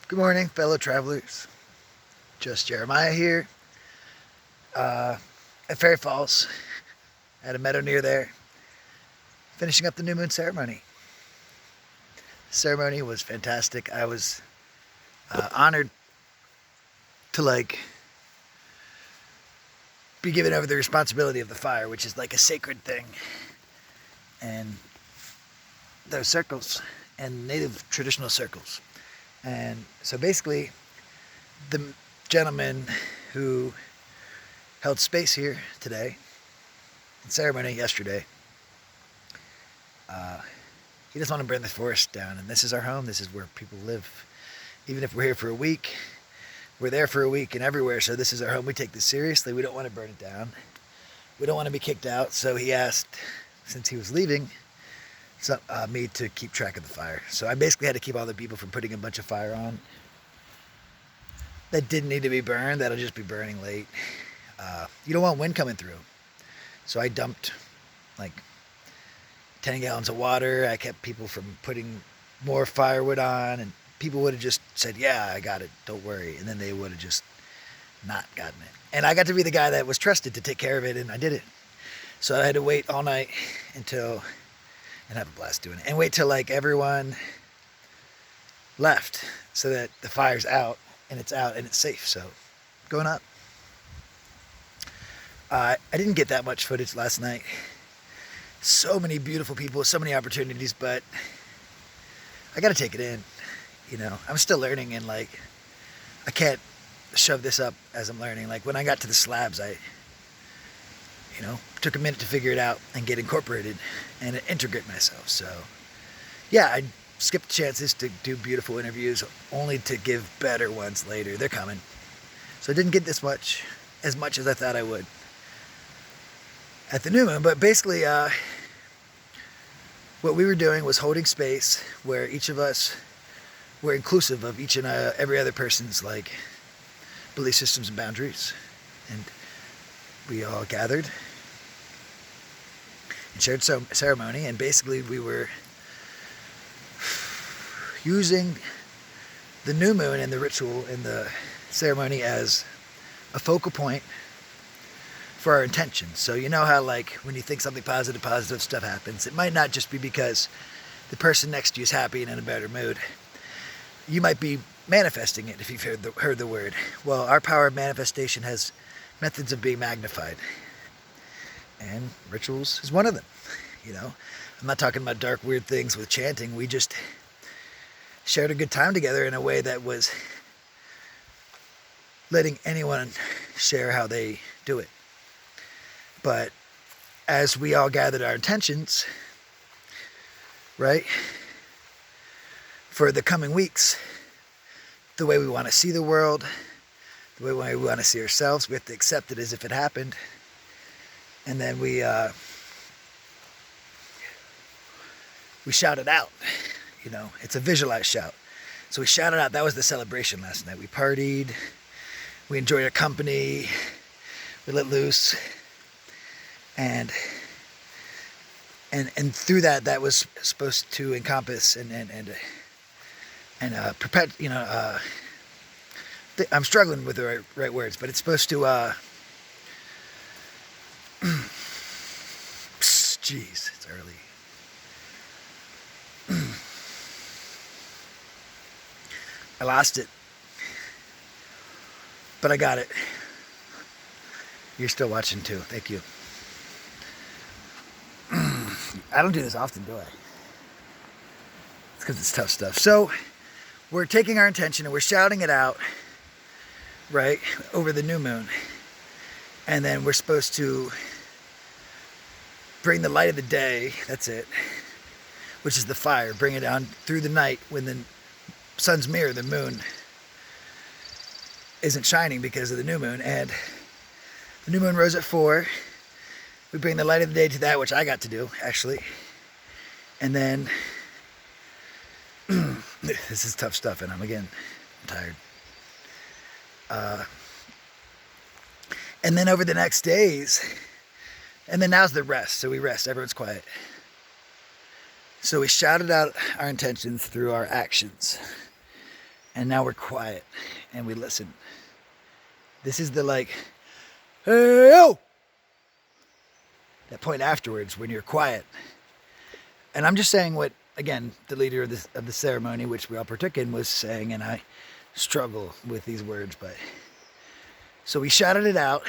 Good morning, fellow travelers. Just Jeremiah here at Fairy Falls, at a meadow near there, finishing up the new moon ceremony. The ceremony was fantastic. I was honored to be given over the responsibility of the fire, which is like a sacred thing, and those circles and native traditional circles. And so basically, the gentleman who held space here today, in ceremony yesterday, he doesn't want to burn the forest down. And this is our home. This is where people live. Even if we're here for a week, we're there for a week and everywhere. So this is our home. We take this seriously. We don't want to burn it down. We don't want to be kicked out. So he asked, since he was leaving, me to keep track of the fire. So I basically had to keep all the people from putting a bunch of fire on that didn't need to be burned. That'll just be burning late. You don't want wind coming through. So I dumped like 10 gallons of water. I kept people from putting more firewood on, and people would have just said, yeah, I got it, don't worry. And then they would have just not gotten it. And I got to be the guy that was trusted to take care of it, and I did it. So I had to wait all night and have a blast doing it. And wait till like everyone left so that the fire's out and it's safe. So going up. I didn't get that much footage last night. So many beautiful people, so many opportunities, but I got to take it in. You know, I'm still learning, and like, I can't shove this up as I'm learning. Like when I got to the slabs, I took a minute to figure it out and get incorporated and integrate myself. So yeah, I skipped chances to do beautiful interviews only to give better ones later. They're coming. So I didn't get as much as I thought I would at the new moon. But basically, what we were doing was holding space where each of us were inclusive of each and every other person's like belief systems and boundaries. And we all gathered and shared ceremony, and basically we were using the new moon and the ritual and the ceremony as a focal point for our intentions. So you know how like when you think something positive stuff happens. It might not just be because the person next to you is happy and in a better mood. You might be manifesting it if you've heard the word. Well, our power of manifestation has methods of being magnified, and rituals is one of them. You know, I'm not talking about dark, weird things with chanting. We just shared a good time together in a way that was letting anyone share how they do it. But as we all gathered our intentions, right, for the coming weeks, the way we want to see the world, the way we want to see ourselves, we have to accept it as if it happened. And then we shout it out. You know, it's a visualized shout. So we shouted out. That was the celebration last night. We partied. We enjoyed our company. We let loose. And through that was supposed to encompass and I'm struggling with the right words, but it's supposed to jeez, it's early. I lost it, but I got it. You're still watching too. Thank you. I don't do this often, do I? It's because it's tough stuff. So we're taking our intention and we're shouting it out, right, over the new moon. And then we're supposed to bring the light of the day, that's it, which is the fire, bring it on through the night when the sun's mirror, the moon, isn't shining because of the new moon. And the new moon rose at 4. We bring the light of the day to that, which I got to do, actually. And then, this is tough stuff, and I'm tired. And then over the next days, and then now's the rest. So we rest, everyone's quiet. So we shouted out our intentions through our actions. And now we're quiet and we listen. This is the like, hey, yo! That point afterwards when you're quiet. And I'm just saying what, again, the leader of the ceremony, which we all partook in, was saying, and I struggle with these words, but so we shouted it out.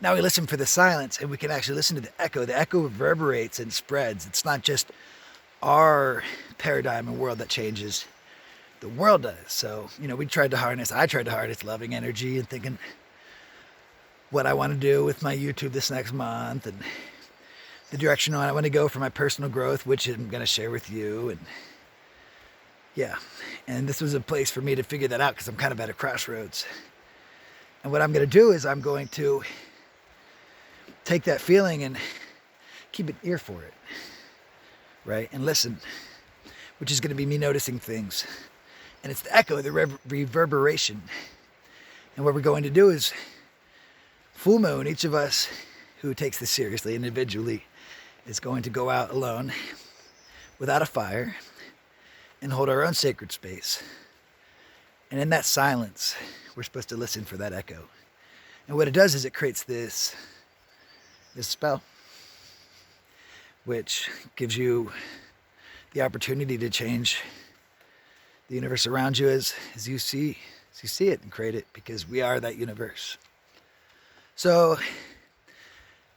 Now we listen for the silence, and we can actually listen to the echo. The echo reverberates and spreads. It's not just our paradigm and world that changes. The world does. So, I tried to harness loving energy and thinking what I want to do with my YouTube this next month and the direction I want to go for my personal growth, which I'm going to share with you. And yeah, and this was a place for me to figure that out because I'm kind of at a crossroads. And what I'm going to do is I'm going to take that feeling and keep an ear for it, right? And listen, which is going to be me noticing things. And it's the echo, the reverberation. And what we're going to do is, full moon, each of us who takes this seriously individually is going to go out alone without a fire and hold our own sacred space. And in that silence, we're supposed to listen for that echo. And what it does is it creates this spell, which gives you the opportunity to change the universe around you as you see it and create it, because we are that universe. So,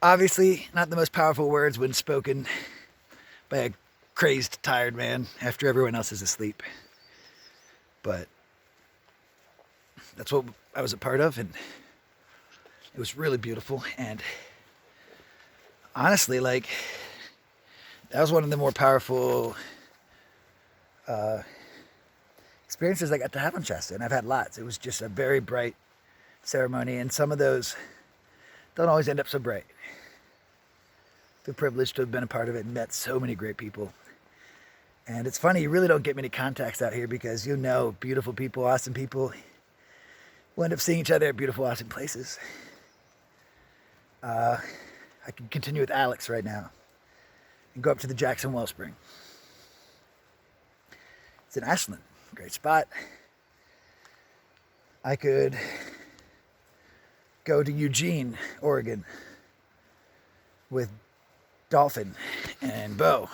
obviously, not the most powerful words when spoken by a crazed, tired man after everyone else is asleep. But that's what I was a part of, and it was really beautiful. And honestly, that was one of the more powerful experiences I got to have on Shasta, and I've had lots. It was just a very bright ceremony, and some of those don't always end up so bright. Feel privileged to have been a part of it and met so many great people. And it's funny, you really don't get many contacts out here because beautiful people, awesome people. We'll end up seeing each other at beautiful, awesome places. I can continue with Alex right now and go up to the Jackson Wellspring. It's in Ashland. Great spot. I could go to Eugene, Oregon with Dolphin and Bo.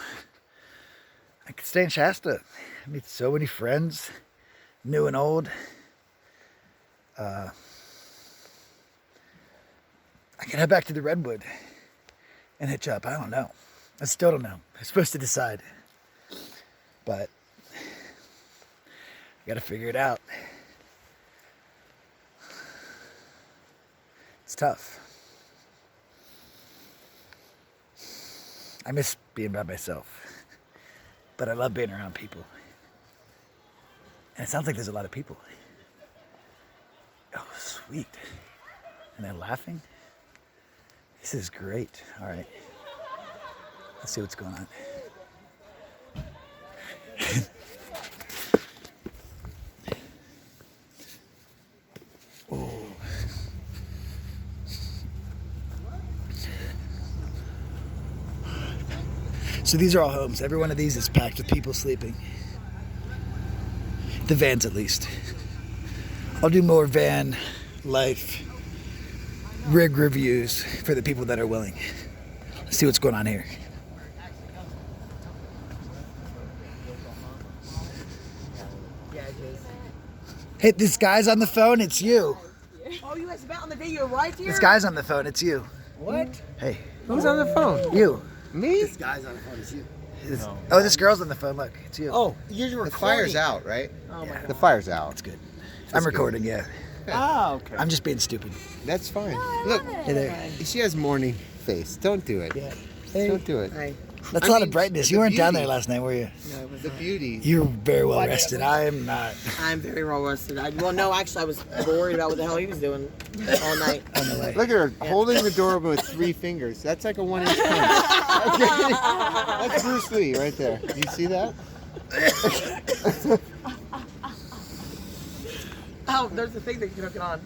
I could stay in Shasta. I meet so many friends, new and old. I could head back to the Redwood and hitch up. I don't know. I still don't know. I'm supposed to decide. But I gotta figure it out. It's tough. I miss being by myself, but I love being around people. And it sounds like there's a lot of people. Oh, sweet. And they're laughing. This is great. All right. Let's see what's going on. So these are all homes. Every one of these is packed with people sleeping. The vans, at least. I'll do more van life rig reviews for the people that are willing. Let's see what's going on here. Hey, this guy's on the phone. It's you. Oh, you guys met on the day you arrived here? This guy's on the phone. It's you. What? Hey. Who's on the phone? You. Me? This guy's on the phone. It's you. No. Oh, this girl's on the phone. Look, it's you. Oh, you're recording. The fire's out, right? Oh my God. The fire's out. That's good. I'm recording, yeah. Oh, okay. I'm just being stupid. That's fine. Look, Hey there. she has morning face. Don't do it. Yeah. Hey. Don't do it. Hi. That's I a lot mean, of brightness. the You weren't down beauty. there last night, were you? No, it was The not. beauty. You're very well rested. I am not. I'm very well rested. Well, no, actually, I was worried about what the hell he was doing all night. On the way. Look at her holding the door open with 3 fingers. That's like a 1-inch punch. Okay. That's Bruce Lee right there. You see that? Oh, there's the thing that you can hook it on.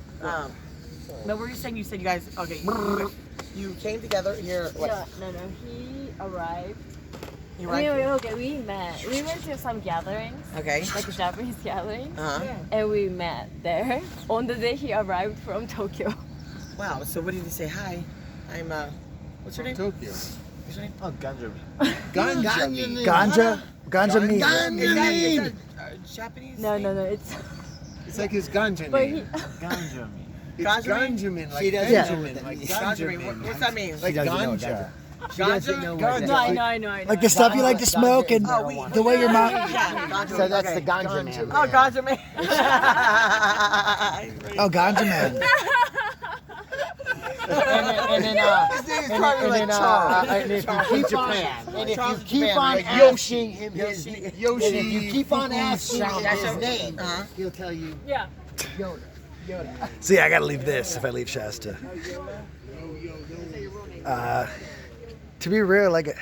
No, were you saying? You said you guys. Okay. You came together here. What? No. He arrived You We, like it? okay, we met. We went to some gatherings, Okay. like Japanese gatherings, Uh-huh. and we met there on the day he arrived from Tokyo. Wow. So what did he say? Hi, I'm what's your name? Tokyo. What's your name? Oh, ganja. Ganja meat. Ganja meat. Is that Japanese? No, thing? no, no. It's It's like his ganja but he. name. Ganja meat. It's Ganja meat? ganja meat, like She doesn't know Benjamin, what that like means. ganja Ganja. meat. What's that mean? Like doesn't know what ganja. She doesn't know what Ganja? No, I know, I know, I know. Like the stuff you like to smoke and Oh, weed. the way your mom. Yeah, ganja. So that's okay. the ganja man. Oh, ganja man. Oh, ganja man. And then, His name is probably like Charles. and if you keep on, and if Charles you keep Japan, on like asking him his, Yoshi. and if you keep on asking him That's his your- name, Uh-huh. he'll tell you Yeah. Yoda. Yoda. See, I gotta leave this if I leave Shasta. To be real, like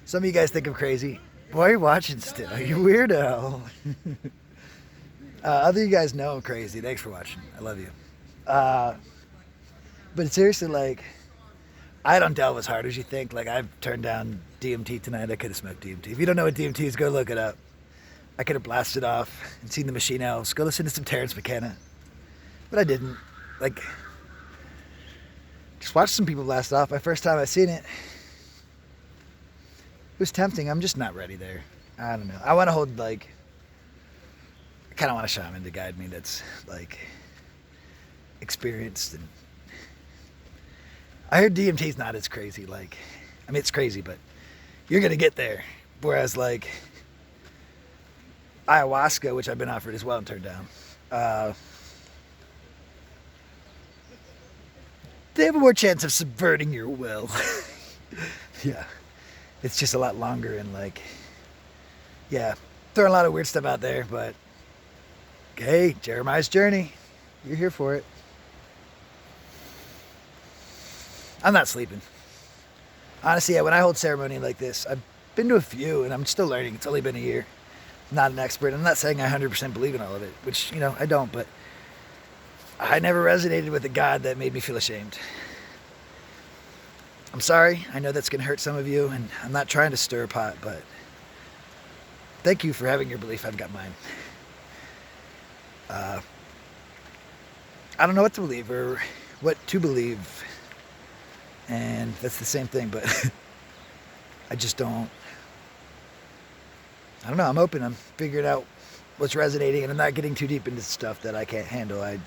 some of you guys think I'm crazy. Why are you watching still? You weirdo. Other you guys know I'm crazy. Thanks for watching. I love you. But seriously, like, I don't delve as hard as you think. Like, I've turned down DMT tonight. I could have smoked DMT. If you don't know what DMT is, go look it up. I could have blasted off and seen the Machine Elves. Go listen to some Terrence McKenna. But I didn't. Like, just watched some people blast off. My first time I seen it. It was tempting. I'm just not ready there. I don't know. I want to hold, like, I kind of want a shaman to guide me that's, like, experienced. And I heard DMT's not as crazy. Like, I mean, it's crazy, but you're going to get there. Whereas, like, ayahuasca, which I've been offered as well and turned down, they have a more chance of subverting your will. Yeah. It's just a lot longer and, like, yeah, throwing a lot of weird stuff out there, but hey, Jeremiah's journey. You're here for it. I'm not sleeping. Honestly, yeah, when I hold ceremony like this, I've been to a few and I'm still learning. It's only been a year. I'm not an expert. I'm not saying I 100% believe in all of it, which, you know, I don't, but I never resonated with a God that made me feel ashamed. I'm sorry. I know that's going to hurt some of you, and I'm not trying to stir a pot, but thank you for having your belief. I've got mine. I don't know what to believe or what to believe, and that's the same thing, but I just don't. I don't know. I'm open. I'm figuring out what's resonating, and I'm not getting too deep into stuff that I can't handle. I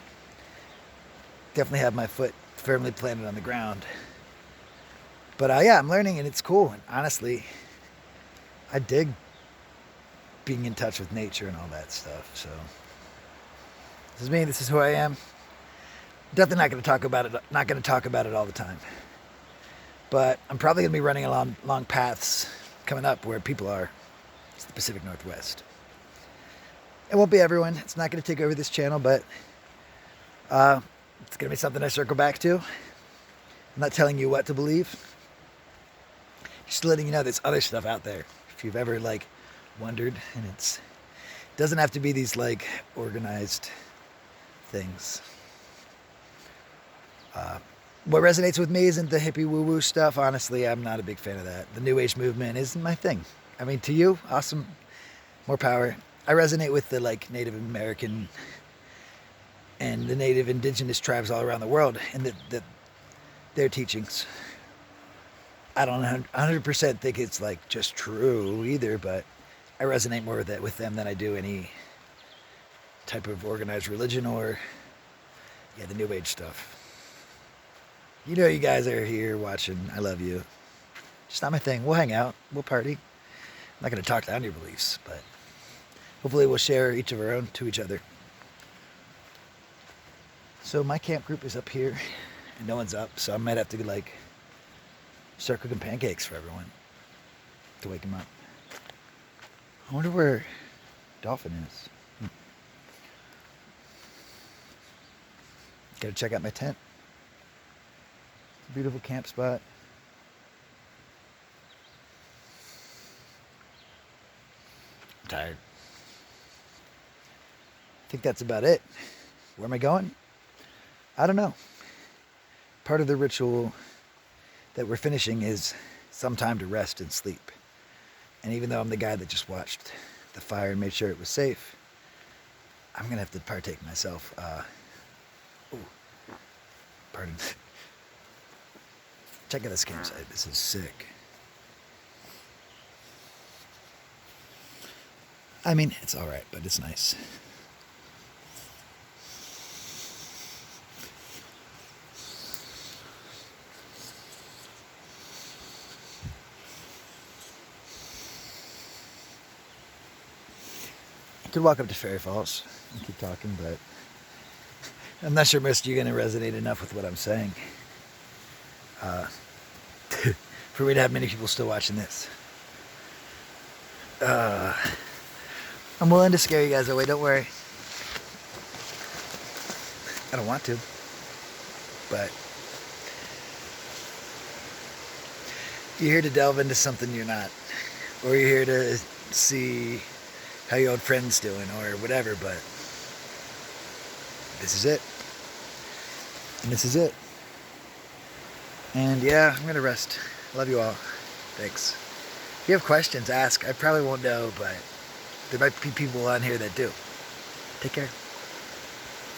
definitely have my foot firmly planted on the ground. But yeah, I'm learning, and it's cool. And honestly, I dig being in touch with nature and all that stuff. So this is me. This is who I am. Definitely not going to talk about it. Not going to talk about it all the time. But I'm probably going to be running along paths coming up where people are. It's the Pacific Northwest. It won't be everyone. It's not going to take over this channel, but it's going to be something I circle back to. I'm not telling you what to believe. Just letting you know there's other stuff out there. If you've ever, like, wondered, and it doesn't have to be these, like, organized things. What resonates with me isn't the hippie woo-woo stuff. Honestly, I'm not a big fan of that. The New Age movement isn't my thing. I mean, to you, awesome, more power. I resonate with the, like, Native American and the Native Indigenous tribes all around the world and their teachings. I don't 100% think it's, like, just true either, but I resonate more with them than I do any type of organized religion or, yeah, the New Age stuff. You know you guys are here watching. I love you. Just not my thing. We'll hang out. We'll party. I'm not going to talk down your beliefs, but hopefully we'll share each of our own to each other. So my camp group is up here, and no one's up, so I might have to, like, start cooking pancakes for everyone to wake them up. I wonder where Dolphin is. Gotta check out my tent. It's a beautiful camp spot. I'm tired. I think that's about it. Where am I going? I don't know. Part of the ritual that we're finishing is some time to rest and sleep. And even though I'm the guy that just watched the fire and made sure it was safe, I'm gonna have to partake myself. Ooh, pardon. Check out this campsite. This is sick. I mean, it's all right, but it's nice. I could walk up to Fairy Falls and keep talking, but I'm not sure most of you are going to resonate enough with what I'm saying for me to have many people still watching this. I'm willing to scare you guys away, don't worry. I don't want to, but you're here to delve into something you're not, or you're here to see how your old friend's doing or whatever, but this is it. And this is it. And yeah, I'm gonna rest. Love you all. Thanks. If you have questions, ask. I probably won't know, but there might be people on here that do. Take care.